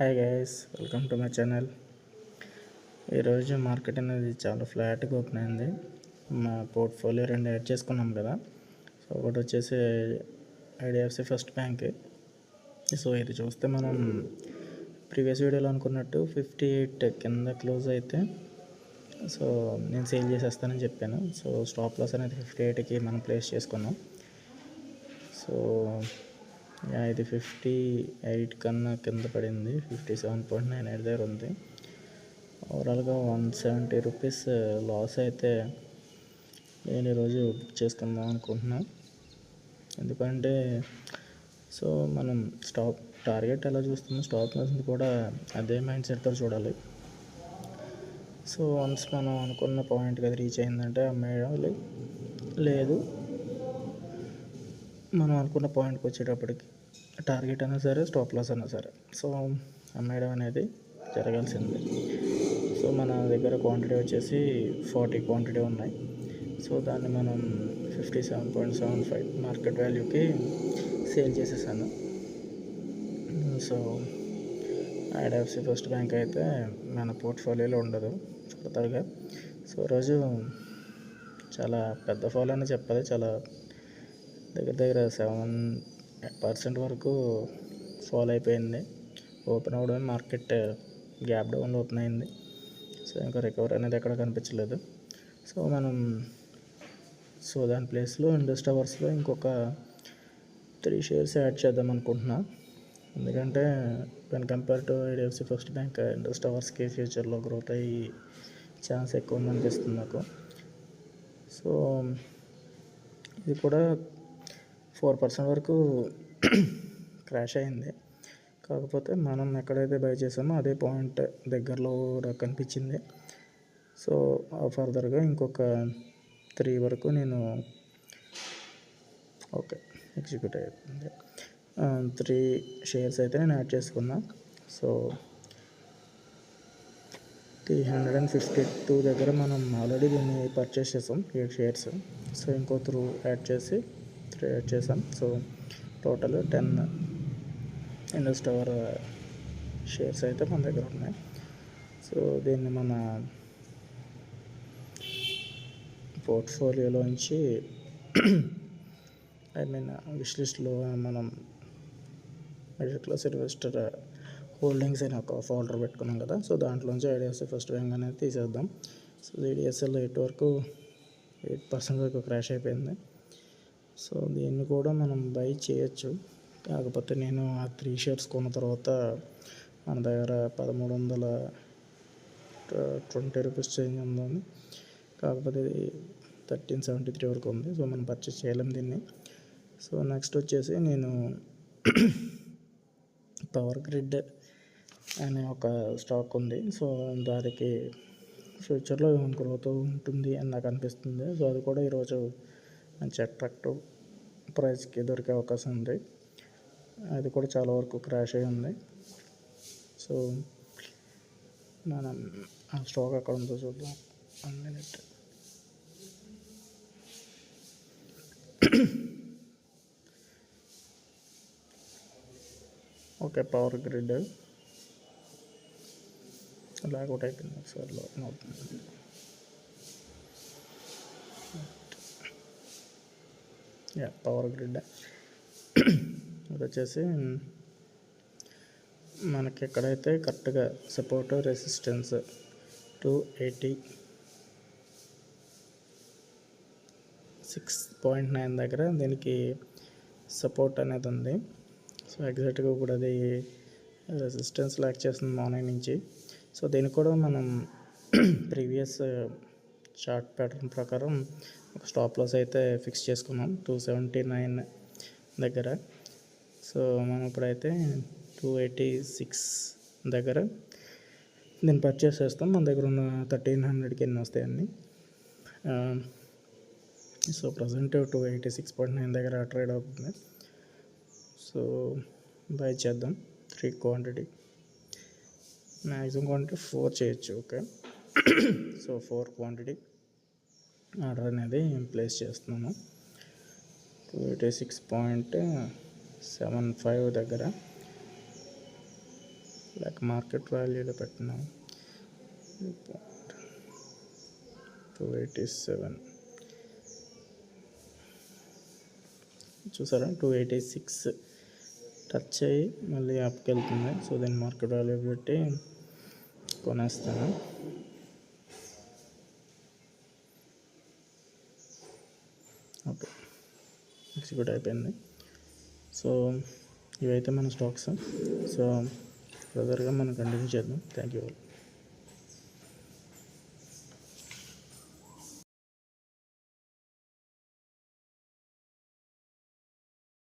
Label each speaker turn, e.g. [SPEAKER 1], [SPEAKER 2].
[SPEAKER 1] Hi guys, welcome to my channel. ఈరోజు market అనేది చాలా ఫ్లాట్గా ఓపెన్ అయింది. మా పోర్ట్ఫోలియో 2 యాడ్ చేసుకున్నాం కదా. సో ఒకటి వచ్చేసి ఐడిఎఫ్సి ఫస్ట్ బ్యాంక్. సో ఇది చూస్తే మనం ప్రీవియస్ వీడియోలో అనుకున్నట్టు 58 కింద క్లోజ్ అయితే సో నేను సేల్ చేసేస్తానని చెప్పాను. సో స్టాప్ లాస్ అనేది 58కి మనం ప్లేస్ చేసుకున్నాం. సో ఇది 58 కన్నా కింద పడింది. 57.98 దగ్గర ఉంది. ఓవరాల్గా 170 రూపీస్ లాస్ అయితే నేను ఈరోజు బుక్ చేసుకుందాం అనుకుంటున్నాను. ఎందుకంటే సో మనం స్టాప్ టార్గెట్ ఎలా చూస్తున్నాం, స్టాప్ లాస్ కూడా అదే మైండ్ సెట్తో చూడాలి. సో వన్స్ మనం అనుకున్న పాయింట్కి అది రీచ్ అయిందంటే అమ్మేయాలి. లేదు మనం అనుకున్న పాయింట్కి వచ్చేటప్పటికి టార్గెట్ అయినా సరే, స్టాప్ లాస్ అయినా సరే సో అమ్మేయడం అనేది జరగాల్సిందే. సో మన దగ్గర క్వాంటిటీ వచ్చేసి 40 క్వాంటిటీ ఉన్నాయి. సో దాన్ని మనం 57.75 మార్కెట్ వాల్యూకి సేల్ చేసేసాను. సో ఐడిఎఫ్సి ఫస్ట్ బ్యాంక్ అయితే మన పోర్ట్ఫోలియోలో ఉండదు ఫర్దర్గా. సో ఈరోజు చాలా పెద్ద ఫాల్ అని చెప్పాలి. చాలా దగ్గర 7% వరకు ఫాల్ అయిపోయింది. ఓపెన్ అవ్వడం మార్కెట్ గ్యాప్ డౌన్లో ఓపెన్ అయింది. సో ఇంకా రికవరీ అనేది ఎక్కడ కనిపించలేదు. సో దాని ప్లేస్లో ఇండస్ టవర్స్లో ఇంకొక 3 షేర్స్ యాడ్ చేద్దాం అనుకుంటున్నా. ఎందుకంటే when compare to IDFC first bank, Indus టవర్స్కి ఫ్యూచర్లో గ్రోత్ అయ్యి ఛాన్స్ ఎక్కువ ఉందనిపిస్తుంది నాకు. సో ఇది కూడా 4% వరకు క్రాష్ అయింది. కాకపోతే మనం ఎక్కడైతే బై చేసామో అదే పాయింట్ దగ్గరలో కనిపించింది. సో ఫర్దర్గా ఇంకొక 3 వరకు నేను ఎగ్జిక్యూట్ అయిపోయింది. 3 షేర్స్ అయితే నేను యాడ్ చేసుకున్నా. సో 352 దగ్గర మనం ఆల్రెడీ దీన్ని పర్చేస్ చేసాం 8 షేర్స్. సో ఇంకో 3 యాడ్ చేసాం. So total 10 Indus tower shares అయితే మన దగ్గర ఉన్నాయి. సో దీన్ని మన పోర్ట్ఫోలియోలోంచి విష్ లిస్ట్లో మనం మిడిల్ క్లాస్ ఇన్వెస్టర్ హోల్డింగ్స్ అని ఒక ఫోల్డర్ పెట్టుకున్నాం కదా. సో దాంట్లోంచి ఐడిఎఫ్సి ఫస్ట్ బ్యాంక్ అనేది తీసేద్దాం. సో ఐడిఎస్ఎల్ 8% వరకు క్రాష్ అయిపోయింది. సో దీన్ని కూడా మనం బై చేయొచ్చు. కాకపోతే నేను ఆ 3 షేర్స్ కొన్న తర్వాత మన దగ్గర 1320 రూపీస్ చేంజ్ ఉందని. కాకపోతే ఇది 1373 వరకు ఉంది. సో మనం పర్చేస్ చేయలేం దీన్ని. సో నెక్స్ట్ వచ్చేసి నేను పవర్ గ్రిడ్ అనే ఒక స్టాక్ ఉంది. సో దానికి ఫ్యూచర్లో గ్రోత్ ఉంటుంది అని నాకు అనిపిస్తుంది. సో అది కూడా ఈరోజు మంచి అట్రాక్టివ్ ప్రైస్కి దొరికే అవకాశం ఉంది. అది కూడా చాలా వరకు క్రాష్ అయి ఉంది. సో మనం ఆ స్టాక్ అక్కడ ఉందో చూద్దాం. 1 మినిట్. పవర్ గ్రిడ్ లాగౌట్ అయిపోయింది ఒకసారి లోపల అవుతుంది. పవర్ గ్రిడ్ అది వచ్చేసి మనకి ఎక్కడైతే కరెక్ట్గా సపోర్ట్ రెసిస్టెన్స్ 286.9 దగ్గర దీనికి సపోర్ట్ అనేది ఉంది. సో ఎగ్జాక్ట్గా కూడా అది రెసిస్టెన్స్ లాక్ చేస్తుంది మార్నింగ్ నుంచి. సో దీనికి కూడా మనం ప్రీవియస్ చార్ట్ ప్యాటర్న్ ప్రకారం ఒక స్టాప్ లాస్ అయితే ఫిక్స్ చేసుకున్నాం 279 దగ్గర. సో మనం ఇప్పుడైతే 286 దగ్గర దీన్ని పర్చేస్ చేస్తాం. మన దగ్గర ఉన్న 1300కి ఎన్ని వస్తాయని. సో ప్రజెంట్ 286.9 దగ్గర ట్రేడ్ అవుతుంది. సో బై చేద్దాం. 3 క్వాంటిటీ, మ్యాక్సిమం క్వాంటిటీ 4 చేయొచ్చు. సో 4 క్వాంటిటీ ఆర్డర్ అనేది ప్లేస్ చేస్తున్నాను. 286.75 దగ్గర లైక్ మార్కెట్ వాల్యూలో పెట్టిన 287 చూసారా, 286 టచ్ అయ్యి మళ్ళీ అప్కి వెళ్తుంది. సో దీన్ని మార్కెట్ వాల్యూ పెట్టి కొనేస్తాను. ఓకే, ఎగ్జిక్యూట్ అయిపోయింది. సో ఇవైతే మన స్టాక్స్. సో ఫర్దర్గా మనం కంటిన్యూ చేద్దాం. Thank you.